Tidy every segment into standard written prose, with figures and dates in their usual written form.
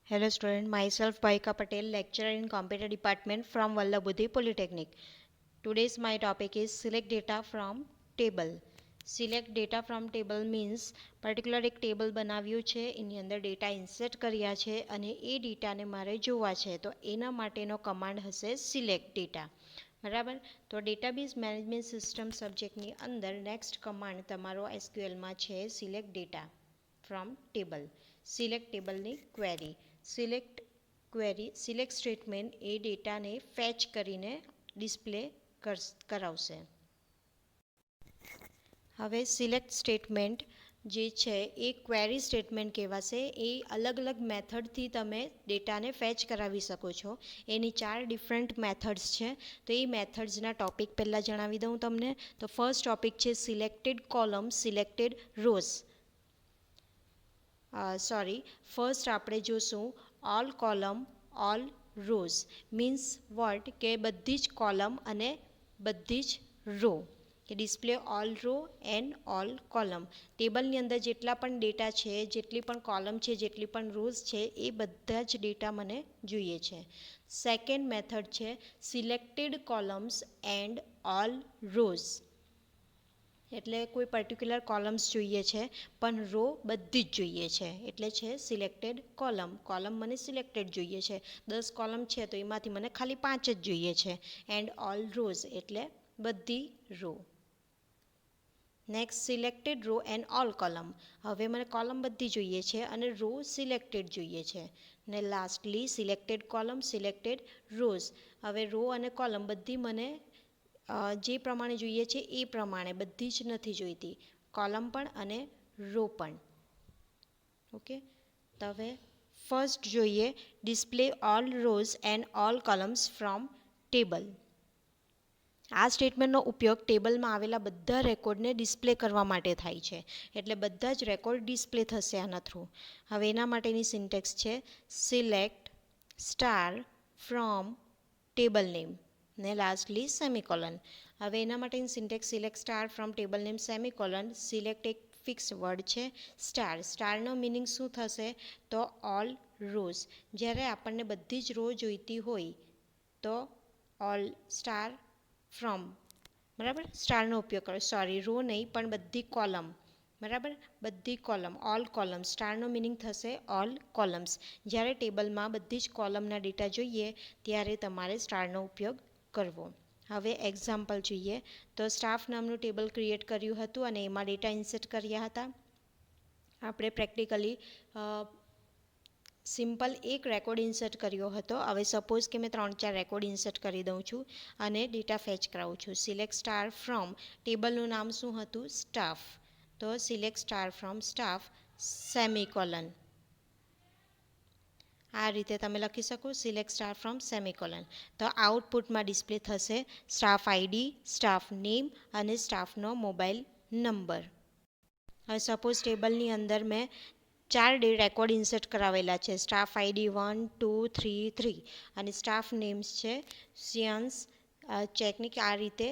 Hello student, myself Bhaika Patel, lecturer in Computer Department from Vallabhudhi Polytechnic. Today's my topic is select data from table. Select data from table means particular એક table બનાવ્યું છે, એની અંદર data insert કર્યા છે અને એ ડેટાને મારે જોવા છે, તો એના માટેનો કમાન્ડ હશે સિલેક્ટ ડેટા. બરાબર. તો ડેટાબેઝ મેનેજમેન્ટ સિસ્ટમ સબ્જેક્ટની અંદર નેક્સ્ટ કમાન્ડ તમારો એસક્યુએલમાં છે select data from table. Select ટેબલની ક્વેરી. સિલેક્ટ સ્ટેટમેન્ટ એ ડેટાને ફેચ કરીને ડિસ્પ્લે કરાવશે. હવે સિલેક્ટ સ્ટેટમેન્ટ જે છે એ ક્વેરી સ્ટેટમેન્ટ કહેવાશે. એ અલગ અલગ મેથડથી તમે ડેટાને ફેચ કરાવી શકો છો. એની 4 ડિફરન્ટ મેથડ્સ છે. તો એ મેથડ્સના ટોપિક પહેલાં જણાવી દઉં તમને. તો ફર્સ્ટ ટોપિક છે selected column, selected rose. First આપણે જોશું all column all rose. Means what કે બધી જ કોલમ અને બધી જ રો, કે display all row and all column. ટેબલની અંદર જેટલા પણ ડેટા છે, જેટલી પણ કોલમ છે, જેટલી પણ રોઝ છે, એ બધા જ ડેટા મને જોઈએ છે. સેકન્ડ મેથડ છે selected columns and all rows. એટલે કોઈ પર્ટિક્યુલર કોલમ્સ જોઈએ છે પણ રો બધી જ જોઈએ છે, એટલે છે સિલેક્ટેડ કોલમ. કોલમ મને સિલેક્ટેડ જોઈએ છે, 10 કોલમ છે તો એમાંથી મને ખાલી 5 જ જોઈએ છે. એન્ડ ઓલ રોઝ એટલે બધી row. Next selected row and all column. હવે મને કોલમ બધી જોઈએ છે અને રો સિલેક્ટેડ જોઈએ છે. ને lastly selected column, selected rose. હવે રો અને કોલમ બધી મને જે પ્રમાણે જોઈએ છે એ પ્રમાણે બધી જ નથી જોઈતી, કોલમ પણ અને રો પણ. ઓકે. તો હવે ફર્સ્ટ જોઈએ display all rose and all columns from table. આ સ્ટેટમેન્ટનો ઉપયોગ ટેબલમાં આવેલા બધા રેકોર્ડને ડિસ્પ્લે કરવા માટે થાય છે. એટલે બધા જ રેકોર્ડ ડિસ્પ્લે થશે આના થ્રુ. હવે એના માટેની સિન્ટેક્સ છે select star from table name ને લાસ્ટલી સેમિકોલન. હવે એના માટેની syntax select star from table name semicolon. Select એક ફિક્સ વર્ડ છે સ્ટાર. સ્ટારનો મિનિંગ શું થશે? તો ઓલ રોઝ. જ્યારે આપણને બધી જ રો જોઈતી હોય તો ઓલ સ્ટાર ફ્રોમ, બરાબર, સ્ટારનો ઉપયોગ કરો. રો નહીં પણ બધી કોલમ, બરાબર, બધી કોલમ, ઓલ કોલમ. સ્ટારનો મિનિંગ થશે ઓલ કોલમ્સ. જ્યારે ટેબલમાં બધી જ કોલમના ડેટા જોઈએ ત્યારે તમારે સ્ટારનો ઉપયોગ કરવો. હવે એક્ઝામ્પલ જોઈએ તો સ્ટાફ નામનું ટેબલ ક્રિએટ કર્યું હતું અને એમાં ડેટા ઇન્સર્ટ કર્યા હતા. આપણે પ્રેક્ટિકલી સિમ્પલ એક રેકોર્ડ ઇન્સર્ટ કર્યો હતો. હવે સપોઝ કે મેં 3-4 રેકોર્ડ ઇન્સર્ટ કરી દઉં છું અને ડેટા ફેચ કરાવું છું. સિલેક્ટ સ્ટાર ફ્રોમ, ટેબલનું નામ શું હતું? સ્ટાફ. તો select star from staff semicolon. આ રીતે તમે લખી શકો સિલેક્ટ સ્ટાર ફ્રોમ સેમિકોલન. તો આઉટપુટમાં ડિસ્પ્લે થશે સ્ટાફ આઈડી, સ્ટાફ નેમ અને સ્ટાફનો મોબાઈલ નંબર. હવે સપોઝ ટેબલની અંદર મેં 4 રેકોર્ડ ઇન્સર્ટ કરાવેલા છે. સ્ટાફ આઈડી 1, 2, 3, 3 અને સ્ટાફ નેમ્સ છે સિયન્સ ચેકનિક. આ રીતે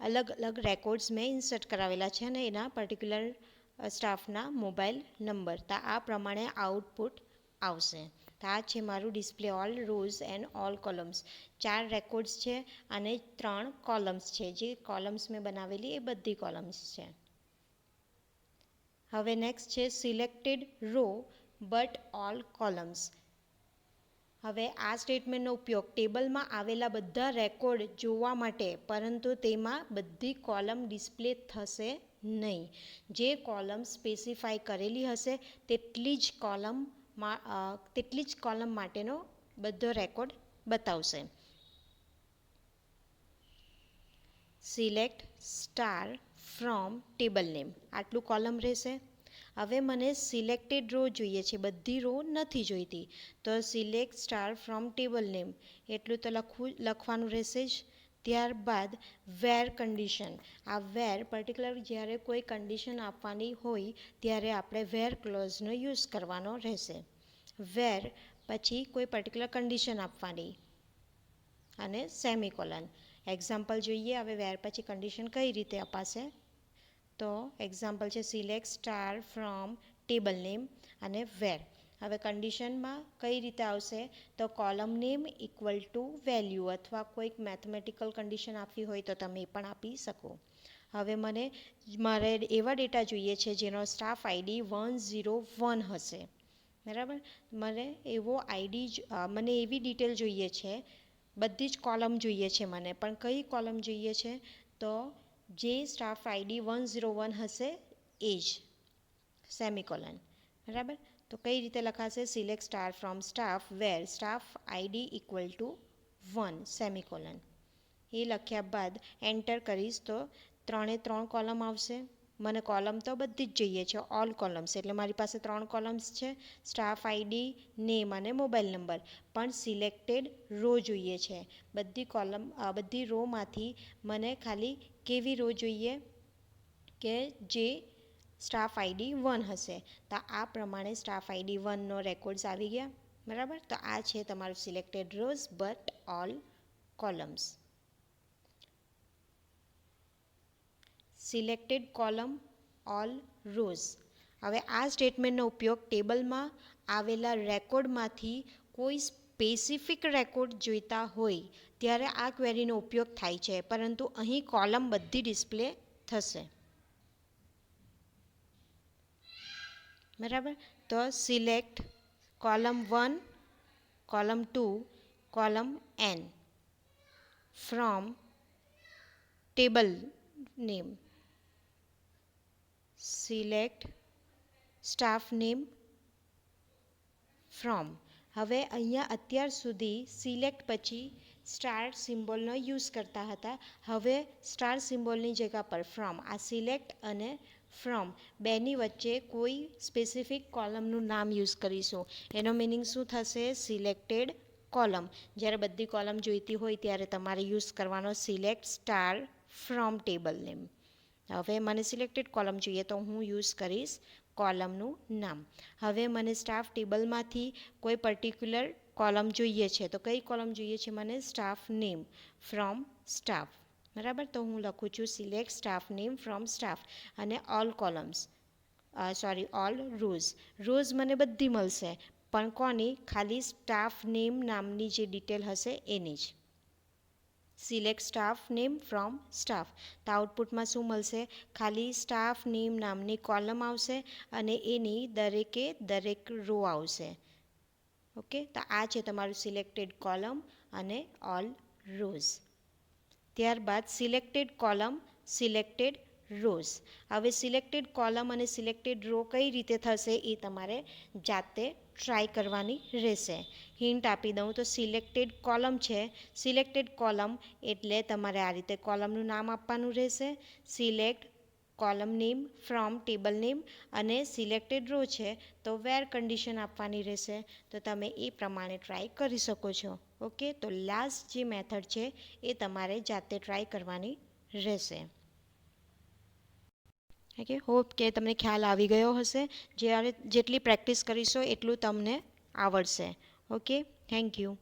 અલગ અલગ રેકોર્ડ્સ મેં ઇન્સર્ટ કરાવેલા છે અને એના પર્ટિક્યુલર સ્ટાફના મોબાઈલ નંબર. તો આ પ્રમાણે આઉટપુટ આવશે. તો આ છે મારું display all rose and all columns. 4 records છે અને 3 કોલમ્સ છે. જે કોલમ્સ મેં બનાવેલી એ બધી કોલમ્સ છે. હવે નેક્સ્ટ છે selected row but all columns. હવે આ સ્ટેટમેન્ટનો ઉપયોગ ટેબલમાં આવેલા બધા રેકોર્ડ જોવા માટે, પરંતુ તેમાં બધી કોલમ ડિસ્પ્લે થશે નહીં. જે કોલમ સ્પેસિફાઈ કરેલી હશે તેટલી જ કોલમ માટેનો બધો રેકોર્ડ બતાવશે. Select star from table name, આટલું કોલમ રહેશે. હવે મને સિલેક્ટેડ રો જોઈએ છે, બધી રો નથી જોઈતી. તો select star from table name એટલું તો લખવાનું રહેશે જ. ત્યારબાદ વેર કન્ડિશન. આ વેર પર્ટિક્યુલર જ્યારે કોઈ કન્ડિશન આપવાની હોય ત્યારે આપણે વેર ક્લોઝનો યુઝ કરવાનો રહેશે. વેર પછી કોઈ પર્ટિક્યુલર કન્ડિશન આપવાની અને સેમિકોલન. એક્ઝામ્પલ જોઈએ હવે વેર પછી કન્ડિશન કઈ રીતે અપાશે. તો એક્ઝામ્પલ છે select star from table name અને વેર. હવે કન્ડિશનમાં કઈ રીતે આવશે તો column name equal to value અથવા કોઈક મેથમેટિકલ કન્ડિશન આપવી હોય તો તમે એ પણ આપી શકો. હવે મારે એવા ડેટા જોઈએ છે જેનો સ્ટાફ આઈડી 101 હશે, બરાબર. મને એવી ડિટેલ જોઈએ છે, બધી જ કોલમ જોઈએ છે મને, પણ કઈ કોલમ જોઈએ છે તો જે સ્ટાફ આઈડી 101 હશે એ જ, સેમિકોલન, બરાબર. તો કઈ રીતે લખાશે? Select star from staff where staff ID equal to 1 semicolon. એ લખ્યા બાદ એન્ટર કરીશ તો 3 કોલમ આવશે. મને કોલમ તો બધી જ જોઈએ છે, ઓલ કોલમ્સ, એટલે મારી પાસે 3 કોલમ્સ છે, સ્ટાફ આઈડી, નેમ અને મોબાઈલ નંબર. પણ સિલેક્ટેડ રો જોઈએ છે. બધી રોમાંથી મને ખાલી કેવી રો જોઈએ કે જે સ્ટાફ આઈડી 1 હશે. તો આ પ્રમાણે સ્ટાફ આઈડી 1નો રેકોર્ડ્સ આવી ગયા, બરાબર. તો આ છે તમારું selected rose but all columns. Selected column all rose. હવે આ સ્ટેટમેન્ટનો ઉપયોગ ટેબલમાં આવેલા રેકોર્ડમાંથી કોઈ સ્પેસિફિક રેકોર્ડ જોઈતા હોય ત્યારે આ ક્વેરીનો ઉપયોગ થાય છે, પરંતુ અહીં કોલમ બધી ડિસ્પ્લે થશે, બરાબર. તો select column 1, column 2, column n from table name. Select staff name from. હવે અહીંયા અત્યાર સુધી સિલેક્ટ પછી સ્ટાર સિમ્બોલનો યુઝ કરતા હતા. હવે સ્ટાર સિમ્બોલની જગ્યા પર ફ્રોમ. આ સિલેક્ટ અને ફ્રોમ બેની વચ્ચે કોઈ સ્પેસિફિક કોલમનું નામ યુઝ કરીશું. એનો મિનિંગ શું થશે? Selected column. જ્યારે બધી કોલમ જોઈતી હોય ત્યારે તમારે યુઝ કરવાનો select star from table name. હવે મને સિલેક્ટેડ કોલમ જોઈએ તો હું યુઝ કરીશ કોલમનું નામ. હવે મને સ્ટાફ ટેબલમાંથી કોઈ પર્ટિક્યુલર કોલમ જોઈએ છે, તો કઈ કોલમ જોઈએ છે મને? સ્ટાફ નેમ ફ્રોમ સ્ટાફ, બરાબર. તો હું લખું છું select staff name from staff અને all columns, all rows. Rows મને બધી મળશે, પણ કોની? ખાલી સ્ટાફ નેમ નામની જે ડિટેલ હશે એની જ. Select staff name from staff. તો આઉટપુટમાં શું મળશે? ખાલી સ્ટાફ નેમ નામની કોલમ આવશે અને એની દરેક રો આવશે. ઓકે, તો આ છે તમારું સિલેક્ટેડ કોલમ અને ઓલ રોઝ. ત્યારબાદ સિલેક્ટેડ કોલમ, સિલેક્ટેડ રોઝ. હવે સિલેક્ટેડ કોલમ અને સિલેક્ટેડ રો કઈ રીતે થશે એ તમારે જાતે ટ્રાય કરવાની રહેશે. હિન્ટ આપી દઉં તો સિલેક્ટેડ કોલમ છે, સિલેક્ટેડ કોલમ એટલે તમારે આ રીતે કોલમનું નામ આપવાનું રહેશે. Select column name from table name અને સિલેક્ટેડ રો છે તો વેર કન્ડિશન આપવાની રહેશે. તો તમે એ પ્રમાણે ટ્રાય કરી શકો છો. ઓકે, તો લાસ્ટ જે મેથડ છે એ તમારે જાતે ટ્રાય કરવાની રહેશે. ઓકે, હોપ કે તમને ખ્યાલ આવી ગયો હશે. જેટલી પ્રેક્ટિસ કરીશો એટલું તમને આવડશે. Okay, thank you.